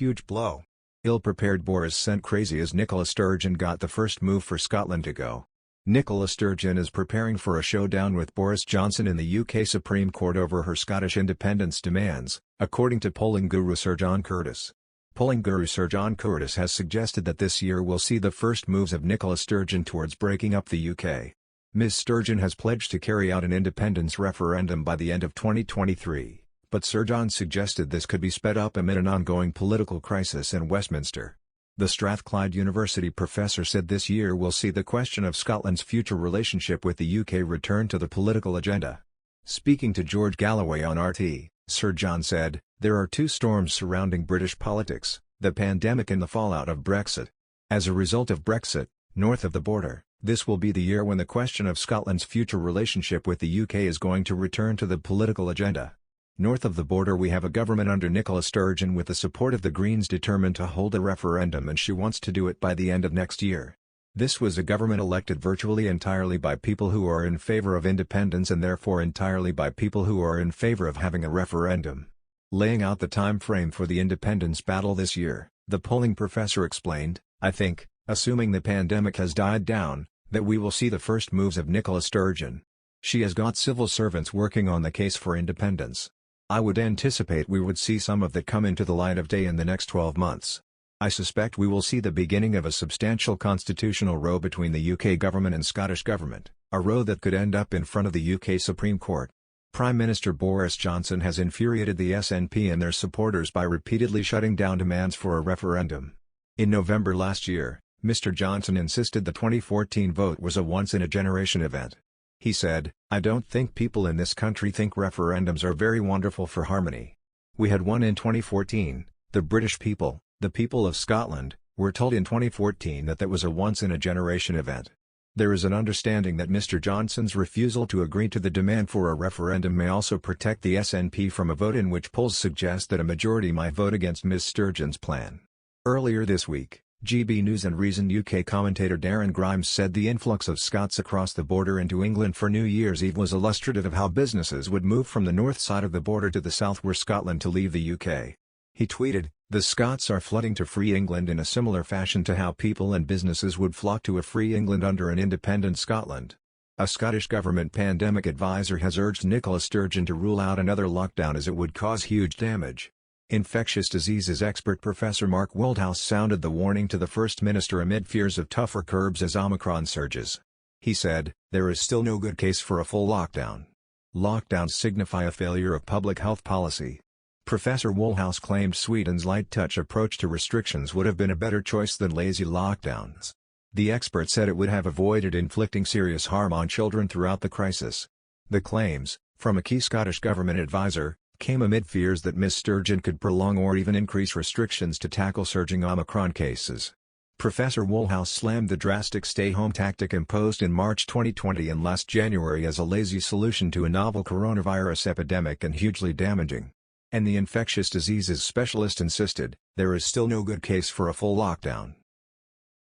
huge blow. Ill-prepared Boris sent crazy as Nicola Sturgeon got the first move for Scotland to go. Nicola Sturgeon is preparing for a showdown with Boris Johnson in the UK Supreme Court over her Scottish independence demands, according to polling guru Sir John Curtice. Polling guru Sir John Curtice has suggested that this year will see the first moves of Nicola Sturgeon towards breaking up the UK. Ms. Sturgeon has pledged to carry out an independence referendum by the end of 2023, but Sir John suggested this could be sped up amid an ongoing political crisis in Westminster. The Strathclyde University professor said this year will see the question of Scotland's future relationship with the UK return to the political agenda. Speaking to George Galloway on RT, Sir John said, "There are two storms surrounding British politics, the pandemic and the fallout of Brexit. As a result of Brexit, north of the border, this will be the year when the question of Scotland's future relationship with the UK is going to return to the political agenda. North of the border we have a government under Nicola Sturgeon with the support of the Greens determined to hold a referendum, and she wants to do it by the end of next year. This was a government elected virtually entirely by people who are in favour of independence and therefore entirely by people who are in favour of having a referendum." Laying out the time frame for the independence battle this year, the polling professor explained, "I think, assuming the pandemic has died down, that we will see the first moves of Nicola Sturgeon. She has got civil servants working on the case for independence. I would anticipate we would see some of that come into the light of day in the next 12 months. I suspect we will see the beginning of a substantial constitutional row between the UK government and Scottish government, a row that could end up in front of the UK Supreme Court." Prime Minister Boris Johnson has infuriated the SNP and their supporters by repeatedly shutting down demands for a referendum. In November last year, Mr. Johnson insisted the 2014 vote was a once-in-a-generation event. He said, "I don't think people in this country think referendums are very wonderful for harmony. We had one in 2014, the British people, the people of Scotland, were told in 2014 that was a once-in-a-generation event." There is an understanding that Mr. Johnson's refusal to agree to the demand for a referendum may also protect the SNP from a vote in which polls suggest that a majority might vote against Ms. Sturgeon's plan. Earlier this week, GB News and Reason UK commentator Darren Grimes said the influx of Scots across the border into England for New Year's Eve was illustrative of how businesses would move from the north side of the border to the south were Scotland to leave the UK. He tweeted, "The Scots are flooding to free England in a similar fashion to how people and businesses would flock to a free England under an independent Scotland." A Scottish government pandemic advisor has urged Nicola Sturgeon to rule out another lockdown as it would cause huge damage. Infectious diseases expert Professor Mark Woldhouse sounded the warning to the First Minister amid fears of tougher curbs as Omicron surges. He said, "There is still no good case for a full lockdown. Lockdowns signify a failure of public health policy." Professor Woldhouse claimed Sweden's light-touch approach to restrictions would have been a better choice than lazy lockdowns. The expert said it would have avoided inflicting serious harm on children throughout the crisis. The claims, from a key Scottish government advisor, came amid fears that Ms. Sturgeon could prolong or even increase restrictions to tackle surging Omicron cases. Professor Woldhouse slammed the drastic stay-home tactic imposed in March 2020 and last January as a lazy solution to a novel coronavirus epidemic and hugely damaging. And the infectious diseases specialist insisted, "There is still no good case for a full lockdown."